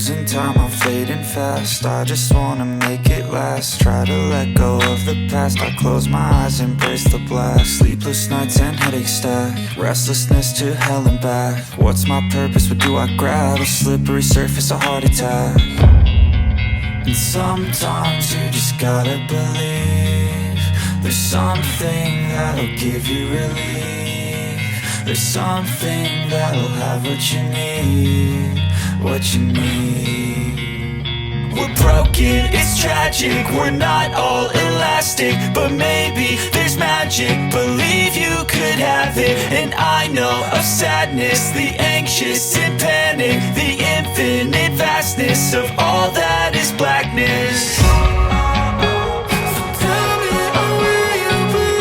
losing time, I'm fading fast. I just wanna make it last. Try to let go of the past. I close my eyes, embrace the blast. Sleepless nights and headaches stack. Restlessness to hell and back. What's my purpose, what do I grab? A slippery surface, a heart attack. And sometimes you just gotta believe there's something that'll give you relief. There's something that'll have what you need, what you need. We're broken, it's tragic, we're not all elastic, but maybe there's magic. Believe you could have it. And I know of sadness, the anxious and panic, the infinite vastness of all that is blackness.